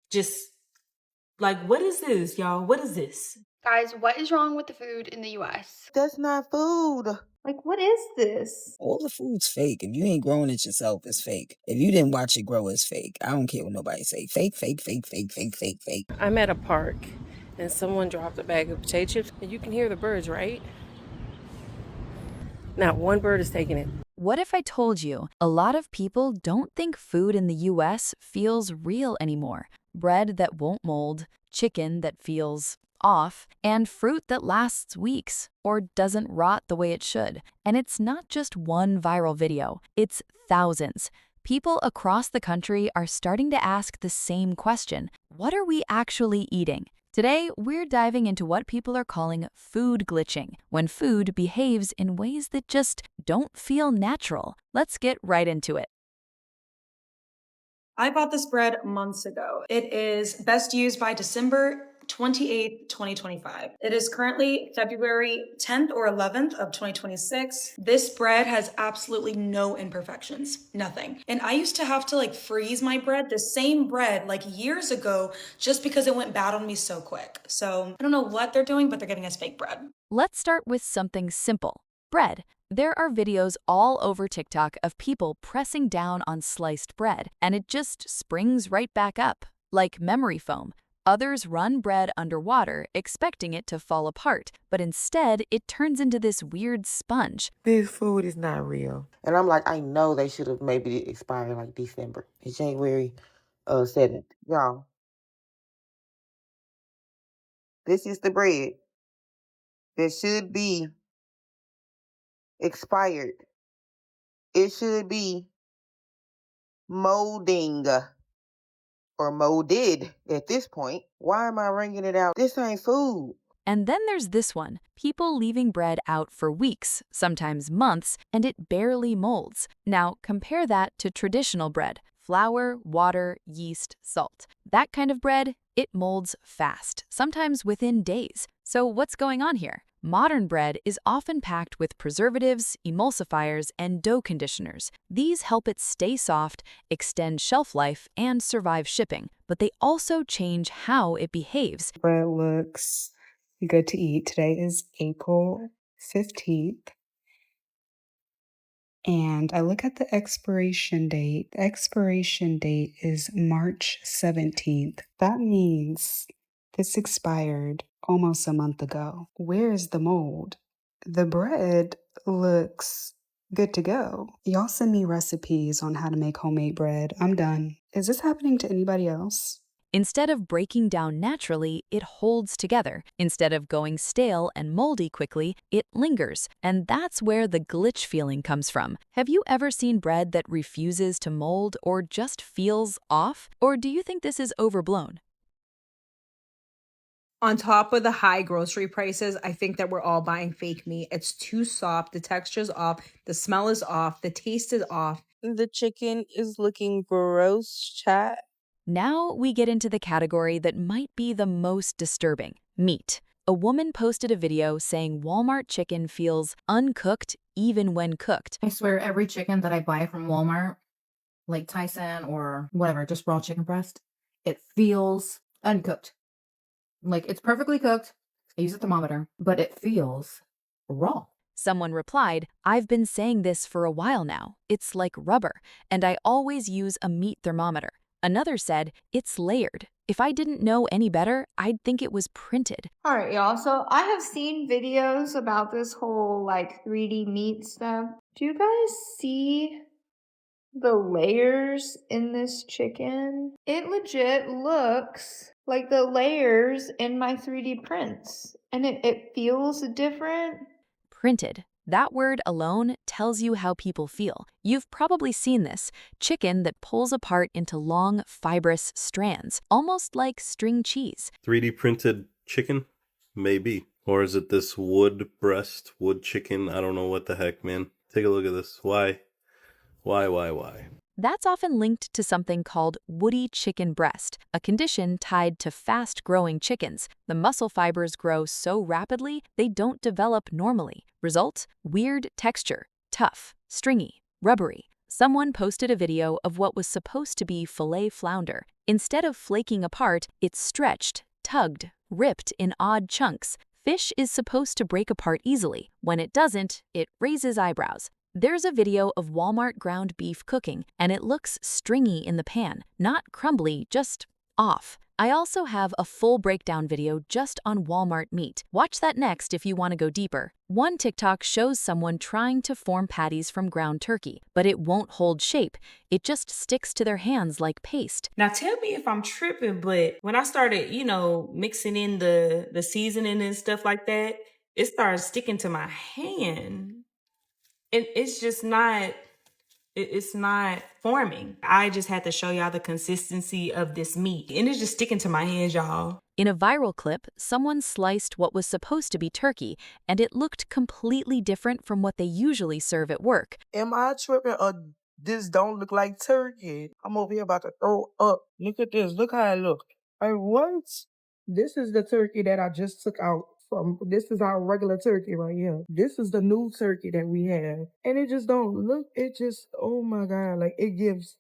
Just like, what is this, y'all? What is this? Guys, what is wrong with the food in the US? That's not food. Like, what is this? All the food's fake. If you ain't growing it yourself, it's fake. If you didn't watch it grow, it's fake. I don't care what nobody say. Fake, fake, fake, fake, fake, fake, fake. I'm at a park and someone dropped a bag of potato chips and you can hear the birds, right? Not one bird is taking it. What if I told you a lot of people don't think food in the US feels real anymore? Bread that won't mold, chicken that feels off, and fruit that lasts weeks or doesn't rot the way it should. And it's not just one viral video, it's thousands. People across the country are starting to ask the same question. What are we actually eating? Today, we're diving into what people are calling food glitching, when food behaves in ways that just don't feel natural. Let's get right into it. I bought this bread months ago. It is best used by December 28th, 2025. It is currently February 10th or 11th of 2026. This bread has absolutely no imperfections, nothing. And I used to have to like freeze my bread, the same bread like years ago, just because it went bad on me so quick. So I don't know what they're doing, but they're getting us fake bread. Let's start with something simple. Bread. There are videos all over TikTok of people pressing down on sliced bread, and it just springs right back up, like memory foam. Others run bread underwater, expecting it to fall apart, but instead it turns into this weird sponge. This food is not real. And I'm like, I know they should have maybe expired like December. It's January 7th. Y'all, this is the bread that should be expired. It should be molding or molded at this point. Why am I wringing it out? This ain't food. And then there's this one, people leaving bread out for weeks, sometimes months, and it barely molds. Now compare that to traditional bread. Flour, water, yeast, salt. That kind of bread, it molds fast, sometimes within days. So what's going on here? Modern bread is often packed with preservatives, emulsifiers, and dough conditioners. These help it stay soft, extend shelf life, and survive shipping, but they also change how it behaves. Bread looks good to eat. Today is April 15th. And I look at the expiration date. The expiration date is March 17th. That means this expired almost a month ago. Where is the mold? The bread looks good to go. Y'all send me recipes on how to make homemade bread. I'm done. Is this happening to anybody else? Instead of breaking down naturally, it holds together. Instead of going stale and moldy quickly, it lingers. And that's where the glitch feeling comes from. Have you ever seen bread that refuses to mold or just feels off? Or do you think this is overblown? On top of the high grocery prices, I think that we're all buying fake meat. It's too soft, the texture's off, the smell is off, the taste is off. The chicken is looking gross, chat. Now we get into the category that might be the most disturbing, meat. A woman posted a video saying Walmart chicken feels uncooked even when cooked. I swear every chicken that I buy from Walmart, like Tyson or whatever, just raw chicken breast, it feels uncooked. Like it's perfectly cooked. I use a thermometer, but it feels raw. Someone replied, I've been saying this for a while now. It's like rubber, and I always use a meat thermometer. Another said, it's layered. If I didn't know any better, I'd think it was printed. All right, y'all. So I have seen videos about this whole like 3D meat stuff. Do you guys see the layers in this chicken? It legit looks like the layers in my 3D prints. And it feels different. Printed. That word alone tells you how people feel. You've probably seen this, chicken that pulls apart into long, fibrous strands, almost like string cheese. 3D printed chicken? Maybe. Or is it this wood breast, wood chicken? I don't know what the heck, man. Take a look at this. Why? Why? That's often linked to something called woody chicken breast, a condition tied to fast-growing chickens. The muscle fibers grow so rapidly, they don't develop normally. Result? Weird texture, tough, stringy, rubbery. Someone posted a video of what was supposed to be filet flounder. Instead of flaking apart, it's stretched, tugged, ripped in odd chunks. Fish is supposed to break apart easily. When it doesn't, it raises eyebrows. There's a video of Walmart ground beef cooking, and it looks stringy in the pan, not crumbly, just off. I also have a full breakdown video just on Walmart meat. Watch that next if you want to go deeper. One TikTok shows someone trying to form patties from ground turkey, but it won't hold shape. It just sticks to their hands like paste. Now tell me if I'm tripping, but when I started, mixing in the seasoning and stuff like that, it started sticking to my hand. And it's just not, it's not forming. I just had to show y'all the consistency of this meat. And it's just sticking to my hands, y'all. In a viral clip, someone sliced what was supposed to be turkey, and it looked completely different from what they usually serve at work. Am I tripping or this don't look like turkey? I'm over here about to throw up. Look at this. Look how it looks. Like, what? This is the turkey that I just took out from. This is our regular turkey right here. This is the new turkey that we have. And it just don't look, it just, oh my God. Like, it gives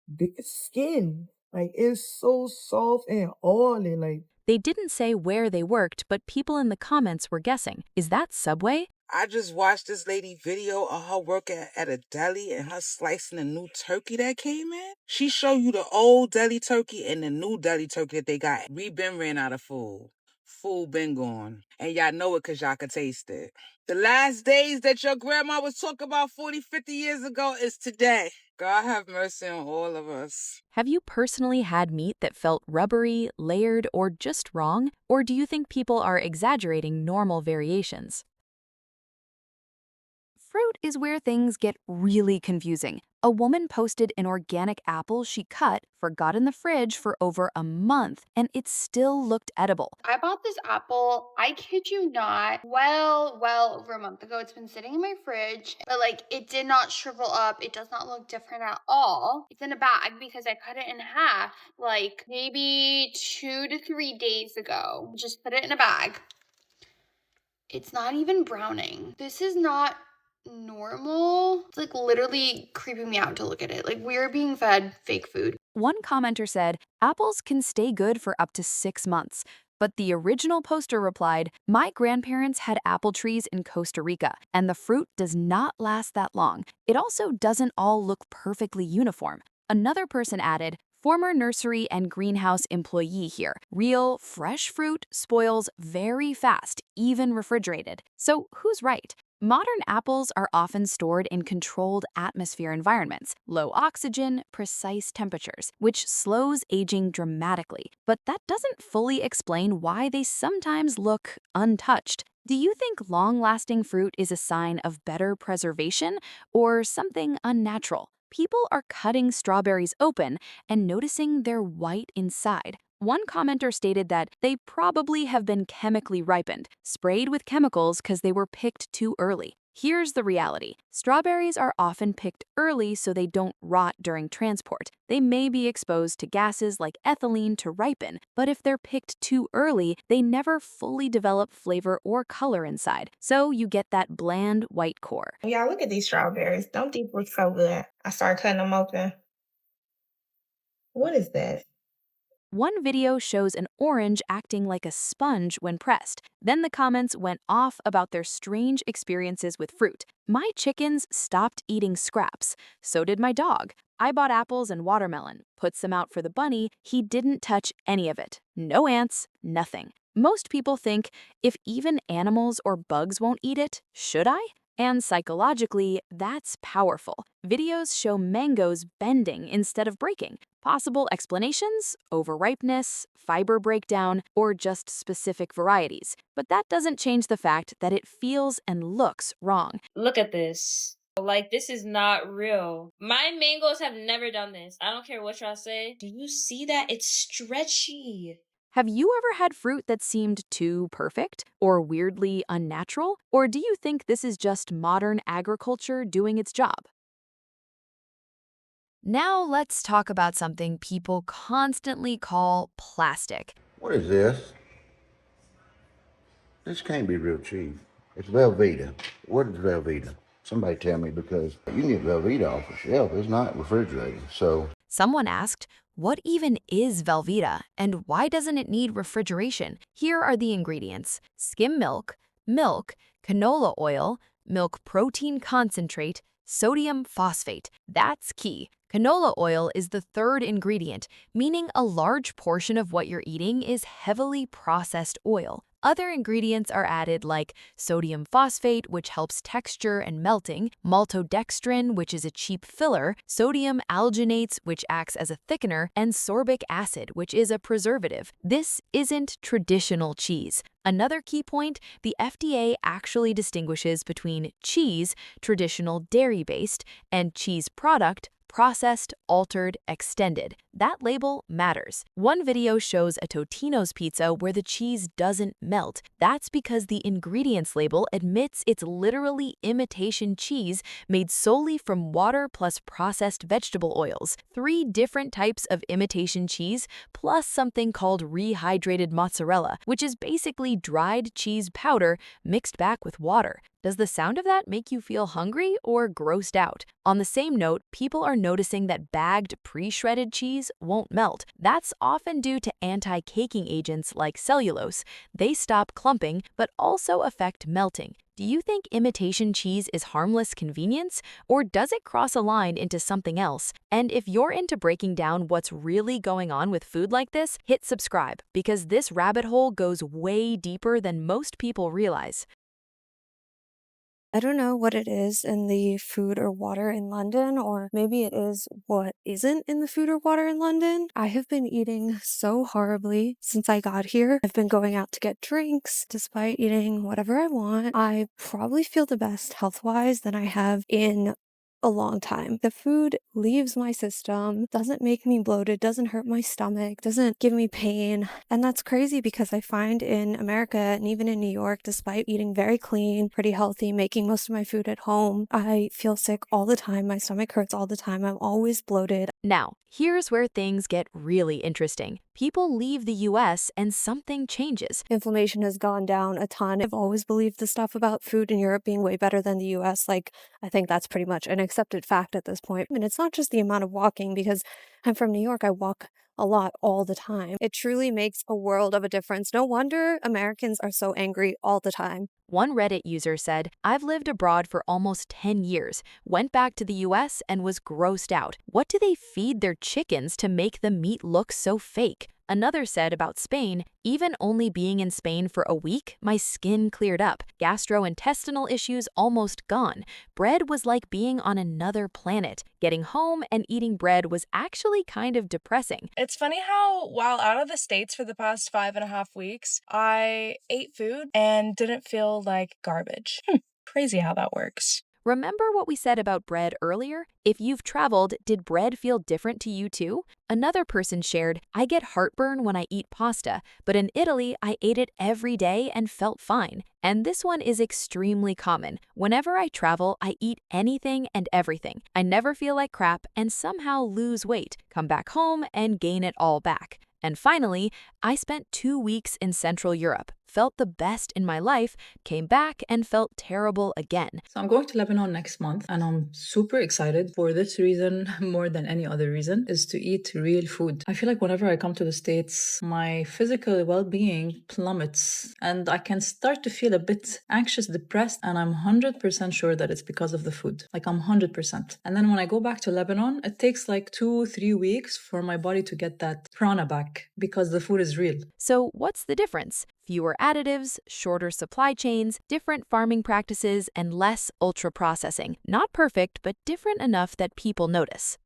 the skin. Like, it's so soft and oily. Like, They didn't say where they worked, but people in the comments were guessing. Is that Subway? I just watched this lady video of her working at a deli and her slicing a new turkey that came in. She show you the old deli turkey and the new deli turkey that they got. We been ran out of food. Food been gone. And y'all know it because y'all can taste it. The last days that your grandma was talking about 40, 50 years ago is today. God have mercy on all of us. Have you personally had meat that felt rubbery, layered, or just wrong? Or do you think people are exaggerating normal variations? Fruit is where things get really confusing. A woman posted an organic apple she cut, forgot in the fridge for over a month, and it still looked edible. I bought this apple, I kid you not, well over a month ago. It's been sitting in my fridge, but it did not shrivel up. It does not look different at all. It's in a bag because I cut it in half maybe 2 to 3 days ago. Just put it in a bag. It's not even browning. This is not normal. It's literally creeping me out to look at it. We're being fed fake food. One commenter said, apples can stay good for up to 6 months. But the original poster replied, my grandparents had apple trees in Costa Rica, and the fruit does not last that long. It also doesn't all look perfectly uniform. Another person added, former nursery and greenhouse employee here. Real, fresh fruit spoils very fast, even refrigerated. So who's right? Modern apples are often stored in controlled atmosphere environments, low oxygen, precise temperatures, which slows aging dramatically. But that doesn't fully explain why they sometimes look untouched. Do you think long-lasting fruit is a sign of better preservation or something unnatural? People are cutting strawberries open and noticing they're white inside. One commenter stated that they probably have been chemically ripened, sprayed with chemicals because they were picked too early. Here's the reality. Strawberries are often picked early so they don't rot during transport. They may be exposed to gases like ethylene to ripen, but if they're picked too early, they never fully develop flavor or color inside. So you get that bland white core. Y'all, look at these strawberries. Don't these look so good? I started cutting them open. What is that? One video shows an orange acting like a sponge when pressed. Then the comments went off about their strange experiences with fruit. My chickens stopped eating scraps. So did my dog. I bought apples and watermelon, put some out for the bunny. He didn't touch any of it. No ants, nothing. Most people think, if even animals or bugs won't eat it, should I? And psychologically, that's powerful. Videos show mangoes bending instead of breaking. Possible explanations? Overripeness, fiber breakdown, or just specific varieties. But that doesn't change the fact that it feels and looks wrong. Look at this. This is not real. My mangoes have never done this. I don't care what y'all say. Do you see that? It's stretchy. Have you ever had fruit that seemed too perfect or weirdly unnatural? Or do you think this is just modern agriculture doing its job? Now let's talk about something people constantly call plastic. What is this? This can't be real cheese. It's Velveeta. What is Velveeta? Somebody tell me, because you can get Velveeta off the shelf. It's not refrigerated. So Someone asked, what even is Velveeta and why doesn't it need refrigeration? Here are the ingredients: skim milk, milk, canola oil, milk protein concentrate, sodium phosphate. That's key. Canola oil is the third ingredient, meaning a large portion of what you're eating is heavily processed oil. Other ingredients are added like sodium phosphate, which helps texture and melting, maltodextrin, which is a cheap filler, sodium alginates, which acts as a thickener, and sorbic acid, which is a preservative. This isn't traditional cheese. Another key point, the FDA actually distinguishes between cheese, traditional dairy-based, and cheese product, processed, altered, extended. That label matters. One video shows a Totino's pizza where the cheese doesn't melt. That's because the ingredients label admits it's literally imitation cheese made solely from water plus processed vegetable oils. 3 different types of imitation cheese, plus something called rehydrated mozzarella, which is basically dried cheese powder mixed back with water. Does the sound of that make you feel hungry or grossed out? On the same note, people are noticing that bagged, pre-shredded cheese won't melt. That's often due to anti-caking agents like cellulose. They stop clumping, but also affect melting. Do you think imitation cheese is harmless convenience, or does it cross a line into something else? And if you're into breaking down what's really going on with food like this, hit subscribe, because this rabbit hole goes way deeper than most people realize. I don't know what it is in the food or water in London, or maybe it is what isn't in the food or water in London. I have been eating so horribly since I got here. I've been going out to get drinks despite eating whatever I want. I probably feel the best health-wise than I have in a long time. The food leaves my system, doesn't make me bloated, doesn't hurt my stomach, doesn't give me pain. And that's crazy because I find in America and even in New York, despite eating very clean, pretty healthy, making most of my food at home, I feel sick all the time. My stomach hurts all the time. I'm always bloated. Now, here's where things get really interesting. People leave the US and something changes. Inflammation has gone down a ton. I've always believed the stuff about food in Europe being way better than the US. Like, I think that's pretty much an accepted fact at this point. And it's not just the amount of walking, because I'm from New York. I walk a lot all the time. It truly makes a world of a difference. No wonder Americans are so angry all the time. One Reddit user said, I've lived abroad for almost 10 years, went back to the US and was grossed out. What do they feed their chickens to make the meat look so fake? Another said about Spain, even only being in Spain for a week, my skin cleared up. Gastrointestinal issues almost gone. Bread was like being on another planet. Getting home and eating bread was actually kind of depressing. It's funny how, while out of the States for the past 5.5 weeks, I ate food and didn't feel like garbage. Crazy how that works. Remember what we said about bread earlier? If you've traveled, did bread feel different to you too? Another person shared, I get heartburn when I eat pasta, but in Italy, I ate it every day and felt fine. And this one is extremely common. Whenever I travel, I eat anything and everything. I never feel like crap and somehow lose weight, come back home and gain it all back. And finally, I spent 2 weeks in Central Europe, felt the best in my life, came back and felt terrible again. So I'm going to Lebanon next month, and I'm super excited for this reason more than any other reason, is to eat real food. I feel like whenever I come to the States, my physical well-being plummets and I can start to feel a bit anxious, depressed, and I'm 100% sure that it's because of the food. Like, I'm 100%. And then when I go back to Lebanon, it takes like 2-3 weeks for my body to get that prana back because the food is real. So what's the difference? Fewer additives, shorter supply chains, different farming practices, and less ultra-processing. Not perfect, but different enough that people notice.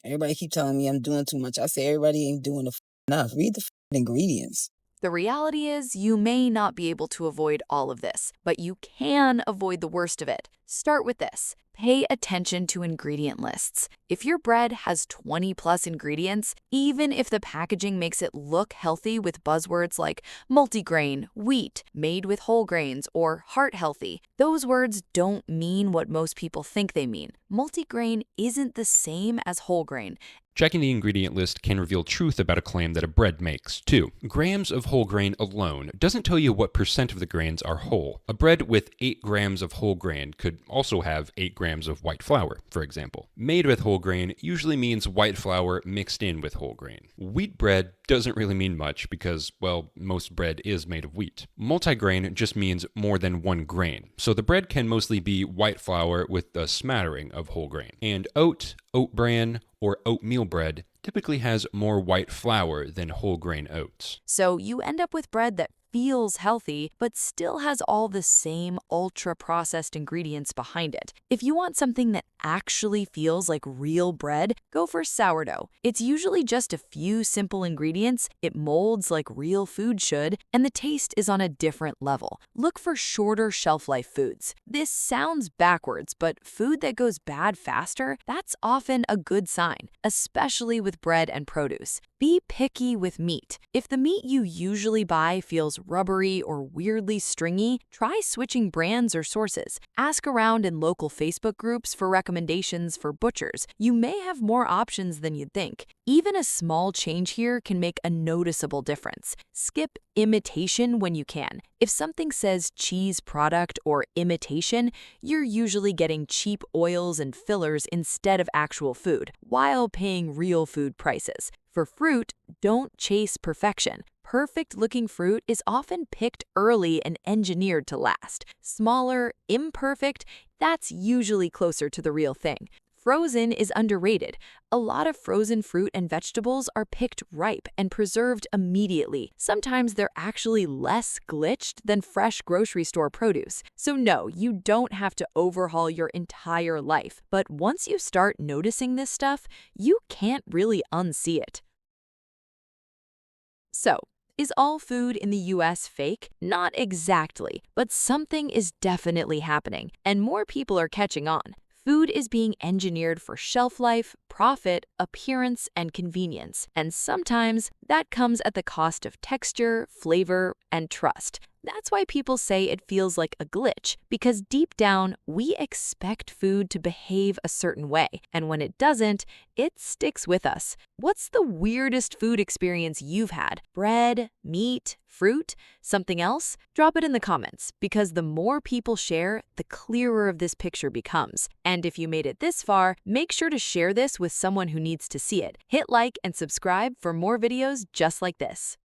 Everybody keep telling me I'm doing too much. I say everybody ain't doing enough. Read the ingredients. The reality is, you may not be able to avoid all of this, but you can avoid the worst of it. Start with this. Pay attention to ingredient lists. If your bread has 20+ ingredients, even if the packaging makes it look healthy with buzzwords like multigrain, wheat, made with whole grains, or heart healthy, those words don't mean what most people think they mean. Multigrain isn't the same as whole grain. Checking the ingredient list can reveal truth about a claim that a bread makes, too. Grams of whole grain alone doesn't tell you what % of the grains are whole. A bread with 8 grams of whole grain could also have 8 grams of white flour, for example. Made with whole grain usually means white flour mixed in with whole grain. Wheat bread doesn't really mean much because, well, most bread is made of wheat. Multigrain just means more than 1 grain, so the bread can mostly be white flour with a smattering of whole grain. And oat bran, or oatmeal bread typically has more white flour than whole grain oats. So you end up with bread that feels healthy, but still has all the same ultra-processed ingredients behind it. If you want something that actually feels like real bread, go for sourdough. It's usually just a few simple ingredients, it molds like real food should, and the taste is on a different level. Look for shorter shelf-life foods. This sounds backwards, but food that goes bad faster, that's often a good sign, especially with bread and produce. Be picky with meat. If the meat you usually buy feels rubbery or weirdly stringy, try switching brands or sources. Ask around in local Facebook groups for recommendations for butchers. You may have more options than you'd think. Even a small change here can make a noticeable difference. Skip imitation when you can. If something says cheese product or imitation, you're usually getting cheap oils and fillers instead of actual food, while paying real food prices. For fruit, don't chase perfection. Perfect-looking fruit is often picked early and engineered to last. Smaller, imperfect, that's usually closer to the real thing. Frozen is underrated. A lot of frozen fruit and vegetables are picked ripe and preserved immediately. Sometimes they're actually less glitched than fresh grocery store produce. So no, you don't have to overhaul your entire life. But once you start noticing this stuff, you can't really unsee it. So, is all food in the US fake? Not exactly, but something is definitely happening, and more people are catching on. Food is being engineered for shelf life, profit, appearance, and convenience, and sometimes that comes at the cost of texture, flavor, and trust. That's why people say it feels like a glitch, because deep down, we expect food to behave a certain way, and when it doesn't, it sticks with us. What's the weirdest food experience you've had? Bread, meat, fruit, something else? Drop it in the comments, because the more people share, the clearer this picture becomes. And if you made it this far, make sure to share this with someone who needs to see it. Hit like and subscribe for more videos just like this.